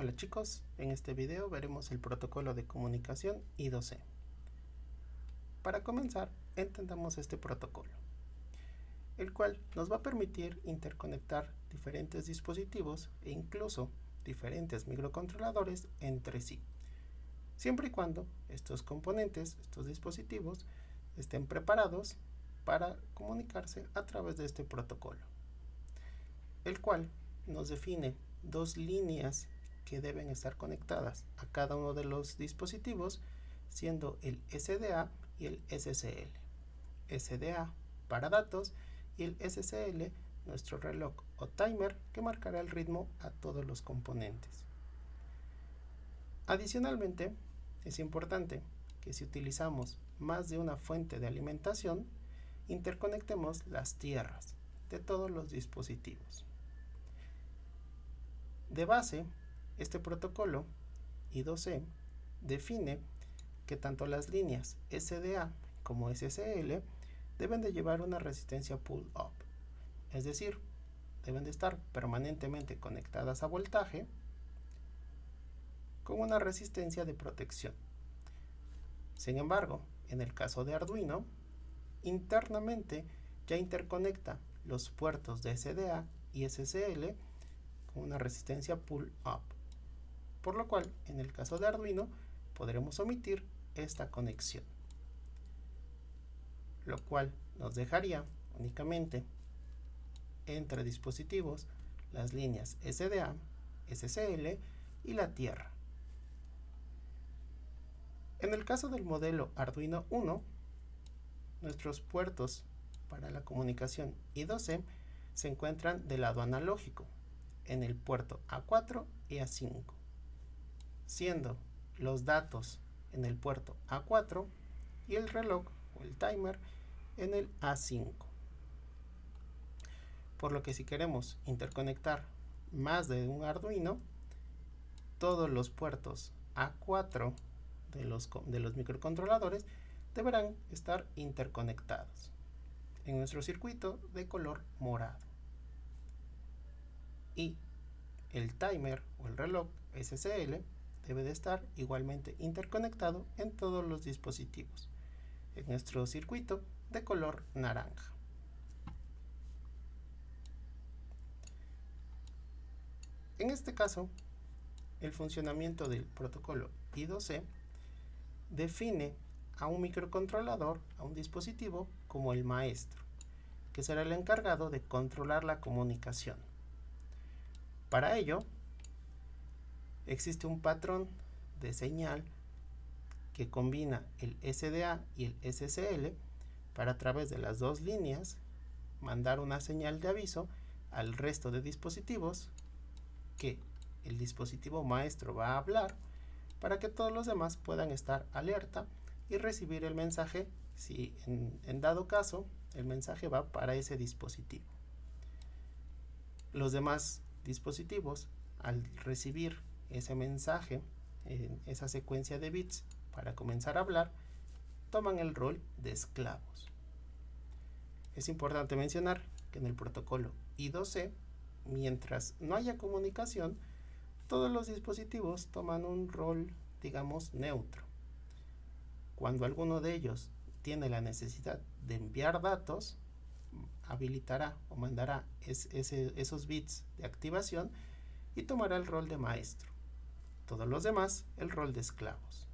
Hola chicos, en este video veremos el protocolo de comunicación I2C. Para comenzar, entendamos este protocolo, el cual nos va a permitir interconectar diferentes dispositivos e incluso diferentes microcontroladores entre sí, siempre y cuando estos componentes, estos dispositivos, estén preparados para comunicarse a través de este protocolo, el cual nos define dos líneas que deben estar conectadas a cada uno de los dispositivos, siendo el SDA y el SSL. SDA para datos y el SSL nuestro reloj o timer que marcará el ritmo a todos los componentes. Adicionalmente, es importante que si utilizamos más de una fuente de alimentación, interconectemos las tierras de todos los dispositivos. De base, este protocolo I2C define que tanto las líneas SDA como SSL deben de llevar una resistencia pull-up, es decir, deben de estar permanentemente conectadas a voltaje con una resistencia de protección. Sin embargo, en el caso de Arduino, internamente ya interconecta los puertos de SDA y SSL con una resistencia pull-up, por lo cual en el caso de Arduino podremos omitir esta conexión, lo cual nos dejaría únicamente entre dispositivos las líneas SDA, SSL y la tierra. En el caso del modelo Arduino Uno, nuestros puertos para la comunicación I2C se encuentran del lado analógico, en el puerto A4 y A5, siendo los datos en el puerto A4 y el reloj o el timer en el A5. Por lo que si queremos interconectar más de un Arduino, todos los puertos A4 de los microcontroladores deberán estar interconectados en nuestro circuito de color morado. Y el timer o el reloj SSL debe de estar igualmente interconectado en todos los dispositivos en nuestro circuito de color naranja. En este caso, el funcionamiento del protocolo I2C define a un microcontrolador, a un dispositivo, como el maestro, que será el encargado de controlar la comunicación. Para ello, existe un patrón de señal que combina el SDA y el SSL para, a través de las dos líneas, mandar una señal de aviso al resto de dispositivos que el dispositivo maestro va a hablar, para que todos los demás puedan estar alerta y recibir el mensaje si en dado caso el mensaje va para ese dispositivo. Los demás dispositivos, al recibir ese mensaje en esa secuencia de bits para comenzar a hablar, toman el rol de esclavos. Es importante mencionar que en el protocolo I2C, mientras no haya comunicación, todos los dispositivos toman un rol, digamos, neutro. Cuando alguno de ellos tiene la necesidad de enviar datos, habilitará o mandará esos bits de activación y tomará el rol de maestro. Todos los demás el rol de esclavos.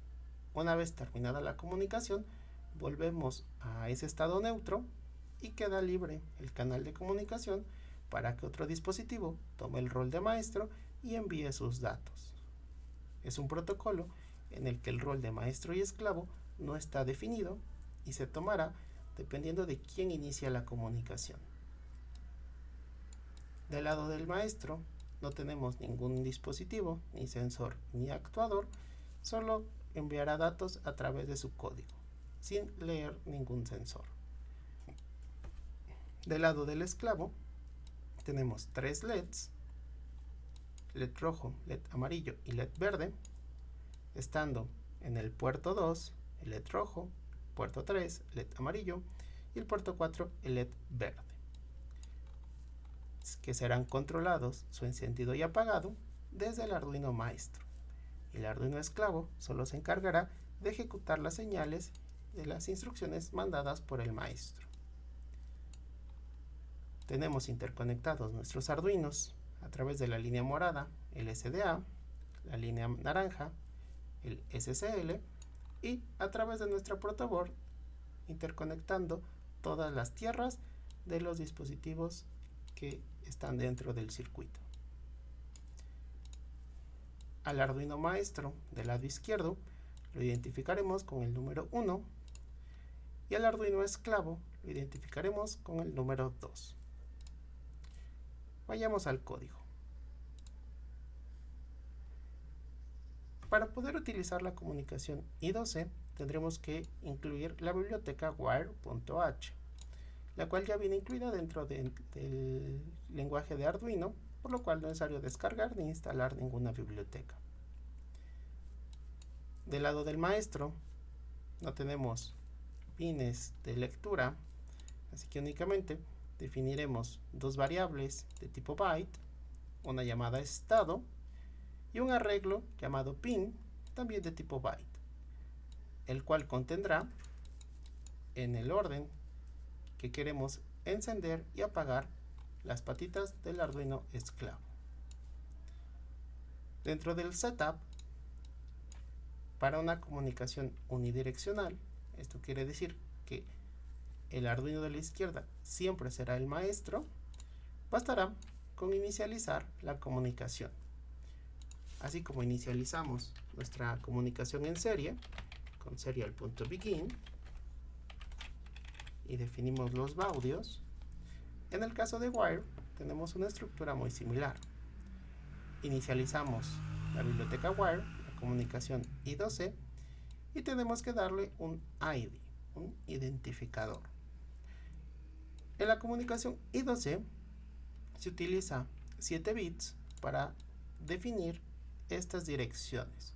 Una vez terminada la comunicación, volvemos a ese estado neutro y queda libre el canal de comunicación para que otro dispositivo tome el rol de maestro y envíe sus datos. Es un protocolo en el que el rol de maestro y esclavo no está definido y se tomará dependiendo de quién inicia la comunicación. Del lado del maestro no tenemos ningún dispositivo, ni sensor, ni actuador, solo enviará datos a través de su código, sin leer ningún sensor. Del lado del esclavo tenemos tres LEDs, LED rojo, LED amarillo y LED verde, estando en el puerto 2 el LED rojo, puerto 3 LED amarillo y el puerto 4 el LED verde, que serán controlados su encendido y apagado desde el Arduino maestro. El Arduino esclavo solo se encargará de ejecutar las señales de las instrucciones mandadas por el maestro. Tenemos interconectados nuestros Arduinos a través de la línea morada, el SDA, la línea naranja, el SCL, y a través de nuestra protoboard interconectando todas las tierras de los dispositivos que están dentro del circuito. Al Arduino maestro del lado izquierdo lo identificaremos con el número 1 y al Arduino esclavo lo identificaremos con el número 2. Vayamos al código. Para poder utilizar la comunicación I2C tendremos que incluir la biblioteca wire.h, la cual ya viene incluida dentro del lenguaje de Arduino, por lo cual no es necesario descargar ni instalar ninguna biblioteca. Del lado del maestro no tenemos pines de lectura, así que únicamente definiremos dos variables de tipo byte, una llamada estado y un arreglo llamado pin, también de tipo byte, el cual contendrá en el orden que queremos encender y apagar las patitas del Arduino esclavo. Dentro del setup, para una comunicación unidireccional, esto quiere decir que el Arduino de la izquierda siempre será el maestro, bastará con inicializar la comunicación. Así como inicializamos nuestra comunicación en serie con serial.begin y definimos los baudios, en el caso de wire tenemos una estructura muy similar. Inicializamos la biblioteca wire, la comunicación I2C, y tenemos que darle un ID, un identificador. En la comunicación I2C se utiliza 7 bits para definir estas direcciones,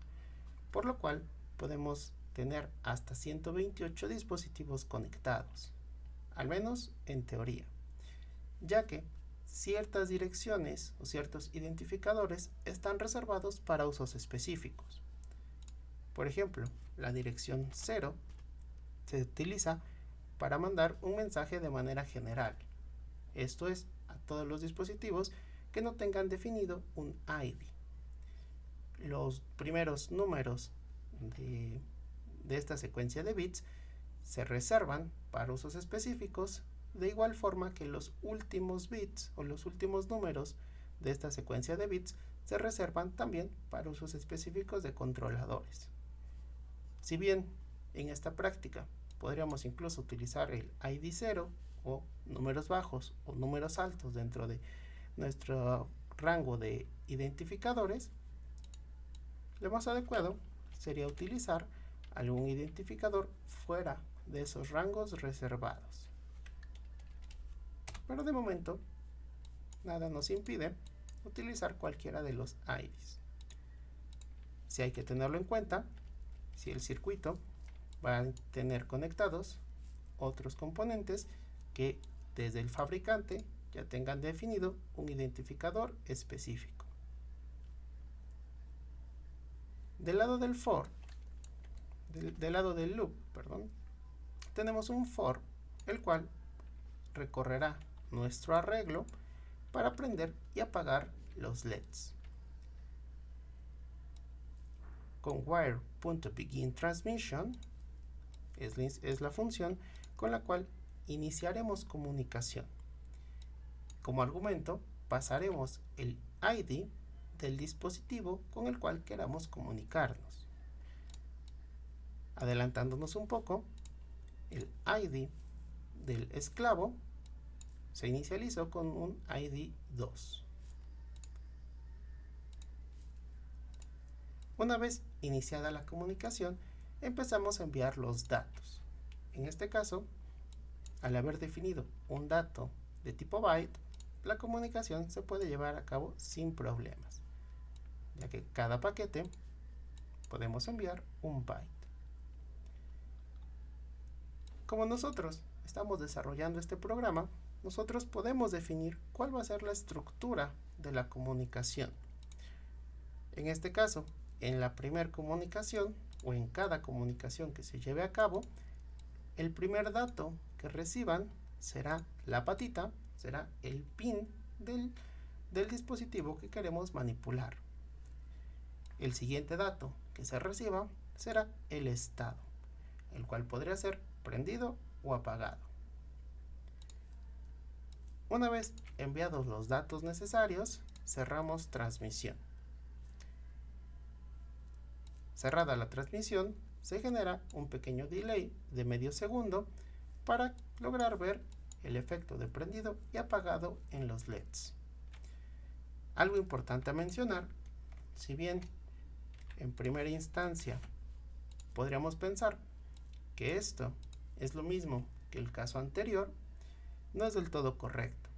por lo cual podemos tener hasta 128 dispositivos conectados, al menos en teoría, ya que ciertas direcciones o ciertos identificadores están reservados para usos específicos. Por ejemplo, la dirección 0 se utiliza para mandar un mensaje de manera general, esto es, a todos los dispositivos que no tengan definido un ID. Los primeros números de esta secuencia de bits se reservan para usos específicos, de igual forma que los últimos bits o los últimos números de esta secuencia de bits se reservan también para usos específicos de controladores. Si bien en esta práctica podríamos incluso utilizar el ID 0 o números bajos o números altos dentro de nuestro rango de identificadores, lo más adecuado sería utilizar algún identificador fuera de esos rangos reservados. Pero de momento, nada nos impide utilizar cualquiera de los IDs. Si hay que tenerlo en cuenta, si el circuito va a tener conectados otros componentes que desde el fabricante ya tengan definido un identificador específico. Del lado del for, del lado del loop, tenemos un for, el cual recorrerá nuestro arreglo para prender y apagar los LEDs. Con wire.beginTransmission es la función con la cual iniciaremos comunicación. Como argumento pasaremos el ID del dispositivo con el cual queramos comunicarnos. Adelantándonos un poco, el ID del esclavo se inicializó con un ID 2. Una vez iniciada la comunicación, empezamos a enviar los datos. En este caso, al haber definido un dato de tipo byte, la comunicación se puede llevar a cabo sin problemas, ya que cada paquete podemos enviar un byte. Como nosotros estamos desarrollando este programa, nosotros podemos definir cuál va a ser la estructura de la comunicación. En este caso, en la primera comunicación o en cada comunicación que se lleve a cabo, el primer dato que reciban será la patita, será el pin del dispositivo que queremos manipular. El siguiente dato que se reciba será el estado, el cual podría ser prendido o apagado. Una vez enviados los datos necesarios, cerramos transmisión. Cerrada la transmisión, se genera un pequeño delay de medio segundo para lograr ver el efecto de prendido y apagado en los LEDs. Algo importante a mencionar, si bien en primera instancia podríamos pensar que esto es lo mismo que el caso anterior, no es del todo correcto,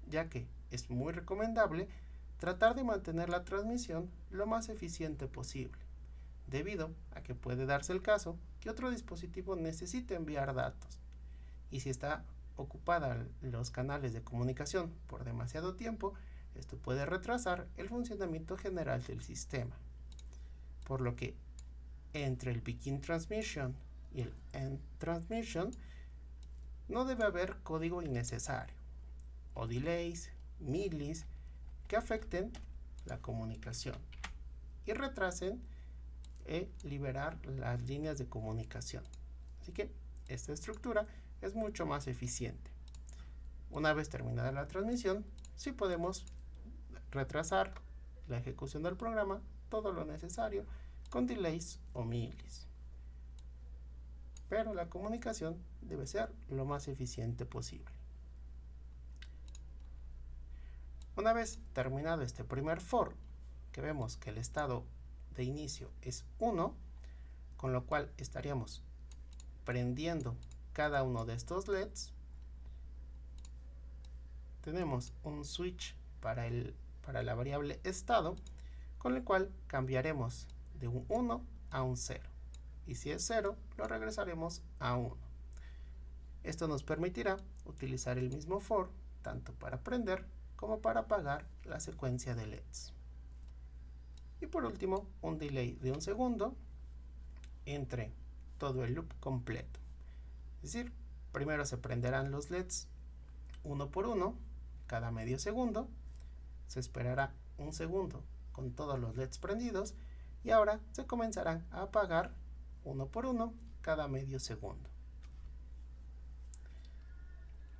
ya que es muy recomendable tratar de mantener la transmisión lo más eficiente posible, debido a que puede darse el caso que otro dispositivo necesite enviar datos, y si está ocupada los canales de comunicación por demasiado tiempo, esto puede retrasar el funcionamiento general del sistema. Por lo que entre el begin transmission y el end transmission no debe haber código innecesario o delays, milis que afecten la comunicación y retrasen liberar las líneas de comunicación. Así que esta estructura es mucho más eficiente. Una vez terminada la transmisión, sí podemos retrasar la ejecución del programa todo lo necesario con delays o milis. Pero la comunicación debe ser lo más eficiente posible. Una vez terminado este primer for, que vemos que el estado de inicio es 1, con lo cual estaríamos prendiendo cada uno de estos LEDs. Tenemos un switch para la variable estado, con el cual cambiaremos de un 1 a un 0. Y si es 0, lo regresaremos a 1. Esto nos permitirá utilizar el mismo for tanto para prender como para apagar la secuencia de LEDs. Y por último, un delay de 1 segundo entre todo el loop completo. Es decir, primero se prenderán los LEDs uno por uno cada medio segundo, se esperará 1 segundo con todos los LEDs prendidos y ahora se comenzarán a apagar uno por uno cada medio segundo.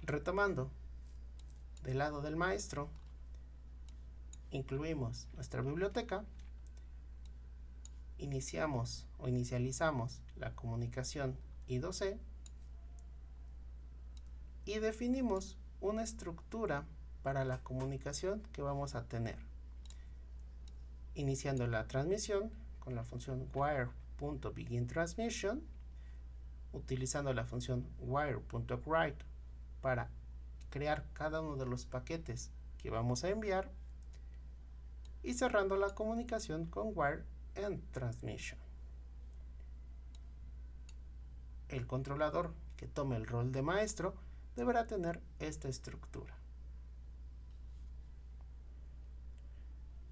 Retomando, del lado del maestro, incluimos nuestra biblioteca, inicializamos la comunicación I2C y definimos una estructura para la comunicación que vamos a tener, iniciando la transmisión con la función wire.beginTransmission, utilizando la función wire.write para crear cada uno de los paquetes que vamos a enviar y cerrando la comunicación con wire.endTransmission. El controlador que tome el rol de maestro deberá tener esta estructura.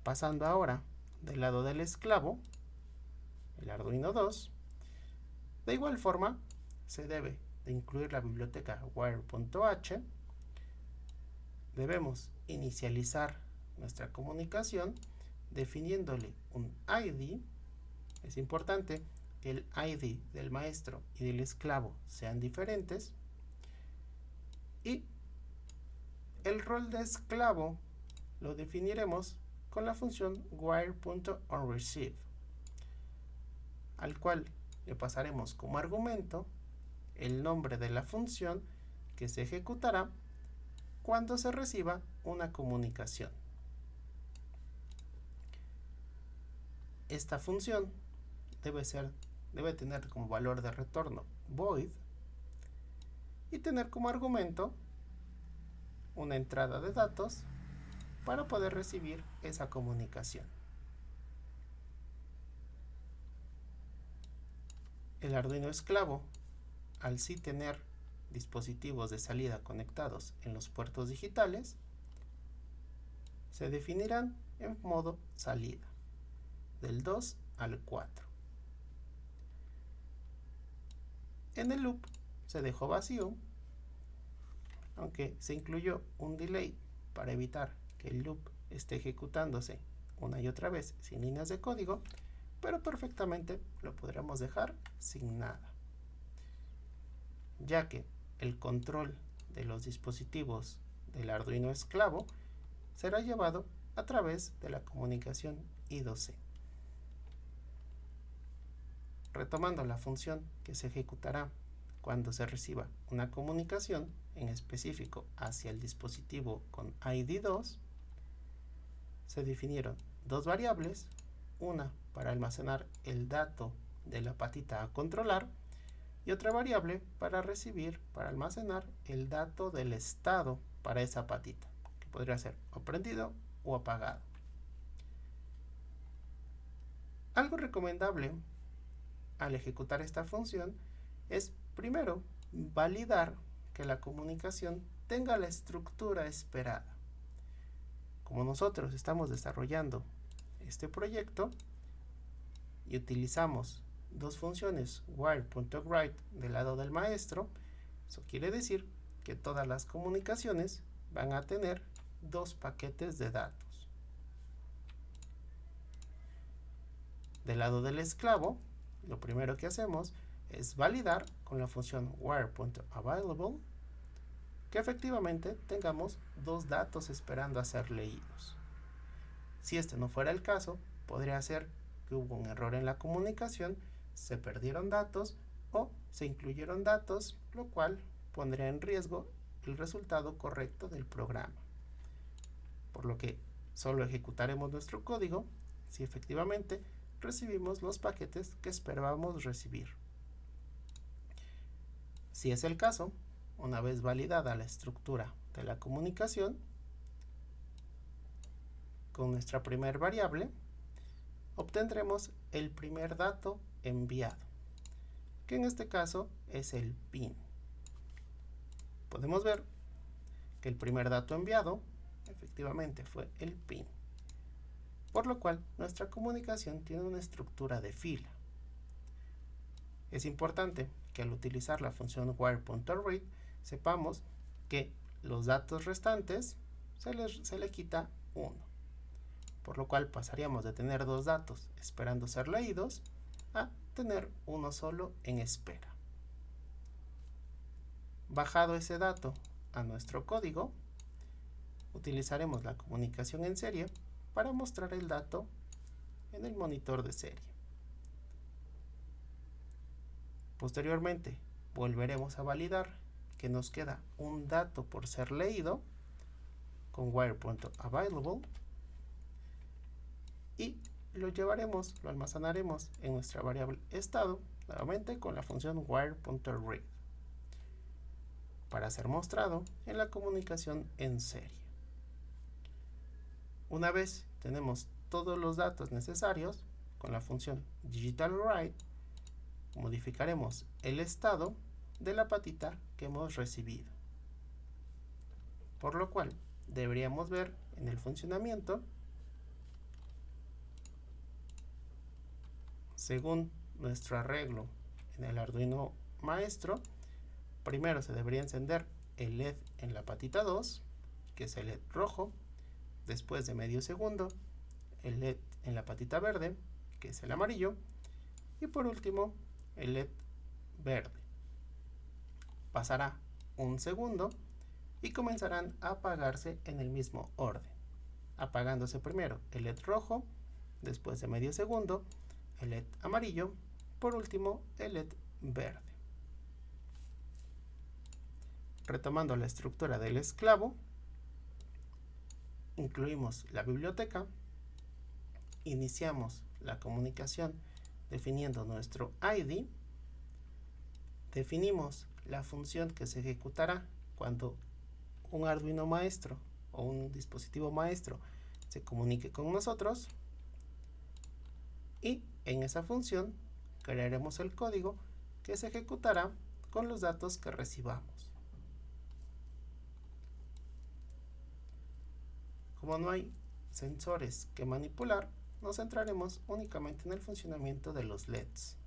Pasando ahora del lado del esclavo, el Arduino 2, de igual forma se debe de incluir la biblioteca wire.h. Debemos inicializar nuestra comunicación definiéndole un ID. Es importante que el ID del maestro y del esclavo sean diferentes. Y el rol de esclavo lo definiremos con la función wire.onReceive, al cual le pasaremos como argumento el nombre de la función que se ejecutará cuando se reciba una comunicación. Esta función debe tener como valor de retorno void y tener como argumento una entrada de datos para poder recibir esa comunicación. El Arduino esclavo, al sí tener dispositivos de salida conectados en los puertos digitales, se definirán en modo salida. del 2 al 4. En el loop se dejó vacío, aunque se incluyó un delay para evitar que el loop esté ejecutándose una y otra vez sin líneas de código, pero perfectamente lo podríamos dejar sin nada, ya que el control de los dispositivos del Arduino esclavo será llevado a través de la comunicación I2C. Retomando la función que se ejecutará cuando se reciba una comunicación, en específico hacia el dispositivo con ID 2, se definieron dos variables, una para almacenar el dato de la patita a controlar y otra variable para almacenar el dato del estado para esa patita, que podría ser o prendido o apagado. Algo recomendable al ejecutar esta función es primero validar que la comunicación tenga la estructura esperada. Como nosotros estamos desarrollando este proyecto y utilizamos dos funciones wire.write del lado del maestro, eso quiere decir que todas las comunicaciones van a tener dos paquetes de datos. Del lado del esclavo, lo primero que hacemos es validar con la función wire.available que efectivamente tengamos dos datos esperando a ser leídos. Si este no fuera el caso, podría ser que hubo un error en la comunicación, se perdieron datos o se incluyeron datos, lo cual pondría en riesgo el resultado correcto del programa. Por lo que solo ejecutaremos nuestro código si efectivamente recibimos los paquetes que esperábamos recibir. Si es el caso, una vez validada la estructura de la comunicación, con nuestra primera variable, obtendremos el primer dato enviado, que en este caso es el PIN. Podemos ver que el primer dato enviado efectivamente fue el PIN, por lo cual nuestra comunicación tiene una estructura de fila. Es importante que al utilizar la función wire.read sepamos que los datos restantes se le quita 1, por lo cual pasaríamos de tener dos datos esperando ser leídos a tener uno solo en espera. Bajado ese dato a nuestro código, utilizaremos la comunicación en serie para mostrar el dato en el monitor de serie. Posteriormente, volveremos a validar que nos queda un dato por ser leído con wire.available y lo almacenaremos en nuestra variable estado, nuevamente con la función wire.read, para ser mostrado en la comunicación en serie. Una vez tenemos todos los datos necesarios, con la función digitalWrite modificaremos el estado de la patita que hemos recibido, por lo cual deberíamos ver en el funcionamiento, según nuestro arreglo en el Arduino maestro, primero se debería encender el LED en la patita 2, que es el LED rojo, después de medio segundo el LED en la patita verde, que es el amarillo, y por último el LED verde. Pasará un segundo y comenzarán a apagarse en el mismo orden, apagándose primero el LED rojo, después de medio segundo el LED amarillo, por último el LED verde. Retomando la estructura del esclavo, incluimos la biblioteca, iniciamos la comunicación definiendo nuestro ID, definimos la función que se ejecutará cuando un Arduino maestro o un dispositivo maestro se comunique con nosotros, y en esa función crearemos el código que se ejecutará con los datos que recibamos. Como no hay sensores que manipular, nos centraremos únicamente en el funcionamiento de los LEDs.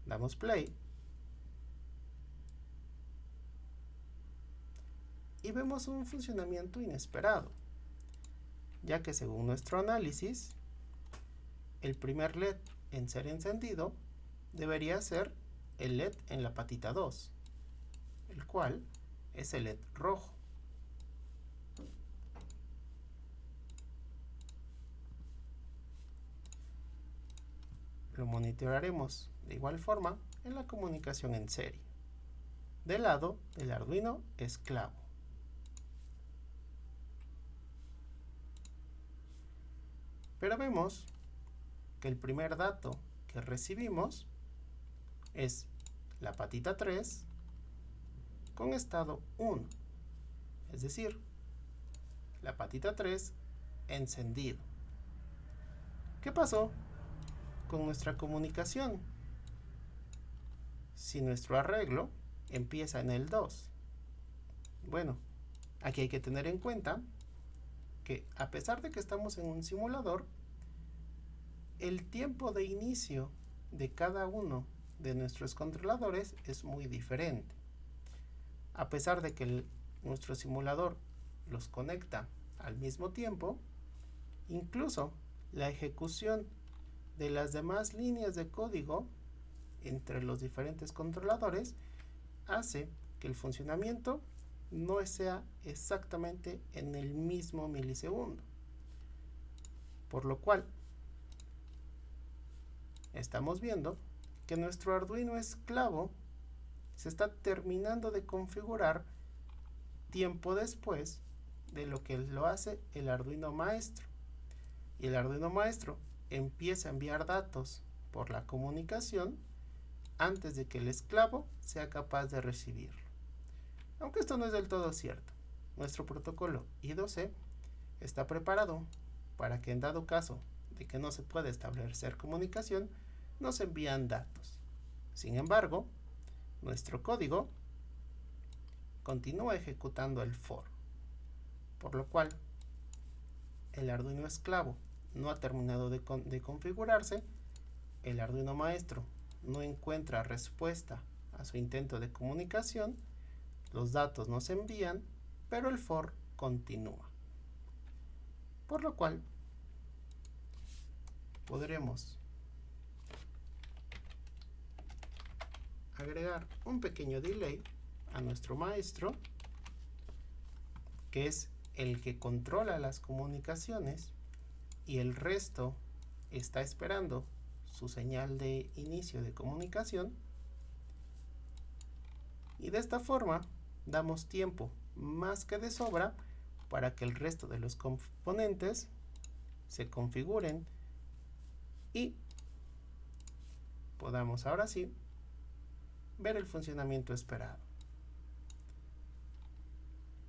Damos play y vemos un funcionamiento inesperado, ya que según nuestro análisis, el primer LED en ser encendido debería ser el LED en la patita 2, el cual es el LED rojo. Lo monitorearemos de igual forma en la comunicación en serie, del lado del Arduino esclavo. Pero vemos que el primer dato que recibimos es la patita 3 con estado 1, es decir, la patita 3 encendido. ¿Qué pasó con nuestra comunicación si nuestro arreglo empieza en el 2? Bueno, aquí hay que tener en cuenta que a pesar de que estamos en un simulador, el tiempo de inicio de cada uno de nuestros controladores es muy diferente. A pesar de que nuestro simulador los conecta al mismo tiempo, incluso la ejecución de las demás líneas de código entre los diferentes controladores hace que el funcionamiento no sea exactamente en el mismo milisegundo, por lo cual estamos viendo que nuestro Arduino esclavo se está terminando de configurar tiempo después de lo que lo hace el Arduino maestro, y el Arduino maestro empieza a enviar datos por la comunicación antes de que el esclavo sea capaz de recibirlo. Aunque esto no es del todo cierto, nuestro protocolo I2C está preparado para que en dado caso de que no se pueda establecer comunicación, nos envían datos. Sin embargo, nuestro código continúa ejecutando el for, por lo cual el Arduino esclavo no ha terminado de configurarse, el Arduino maestro no encuentra respuesta a su intento de comunicación, los datos no se envían, pero el for continúa. Por lo cual podremos agregar un pequeño delay a nuestro maestro, que es el que controla las comunicaciones, y el resto está esperando su señal de inicio de comunicación, y de esta forma damos tiempo más que de sobra para que el resto de los componentes se configuren y podamos ahora sí ver el funcionamiento esperado.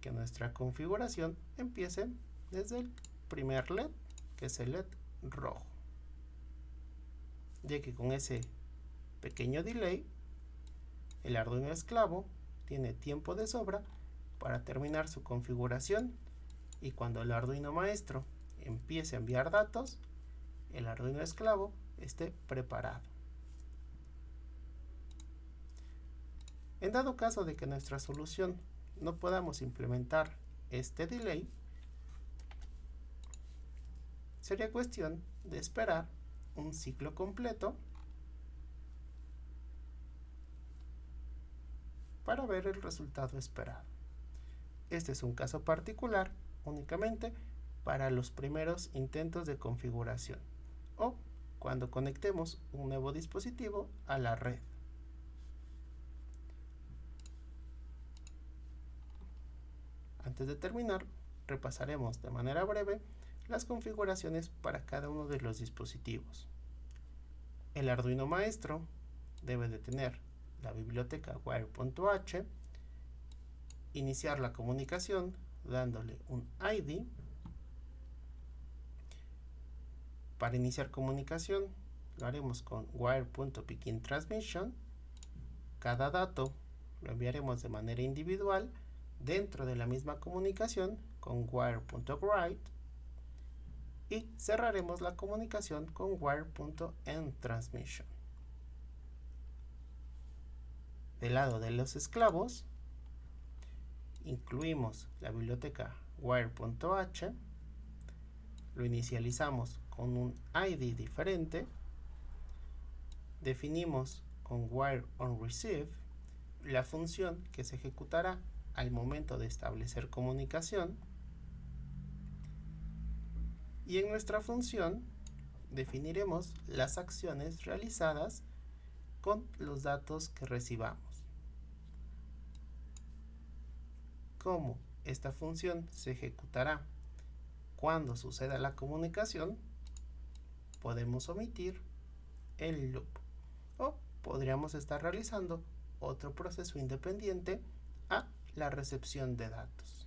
Que nuestra configuración empiece desde el primer LED, que es el LED rojo, ya que con ese pequeño delay el Arduino esclavo tiene tiempo de sobra para terminar su configuración, y cuando el Arduino maestro empiece a enviar datos, el Arduino esclavo esté preparado. En dado caso de que nuestra solución no podamos implementar este delay, sería cuestión de esperar un ciclo completo para ver el resultado esperado. Este es un caso particular únicamente para los primeros intentos de configuración o cuando conectemos un nuevo dispositivo a la red. Antes de terminar, repasaremos de manera breve las configuraciones para cada uno de los dispositivos. El Arduino maestro debe de tener la biblioteca wire.h, iniciar la comunicación dándole un ID. Para iniciar comunicación lo haremos con wire.beginTransmission. Cada dato lo enviaremos de manera individual dentro de la misma comunicación con wire.write. y cerraremos la comunicación con wire.endTransmission. Del lado de los esclavos, incluimos la biblioteca wire.h, lo inicializamos con un ID diferente, definimos con wire_onReceive la función que se ejecutará al momento de establecer comunicación, y en nuestra función definiremos las acciones realizadas con los datos que recibamos. Como esta función se ejecutará cuando suceda la comunicación, podemos omitir el loop, o podríamos estar realizando otro proceso independiente a la recepción de datos.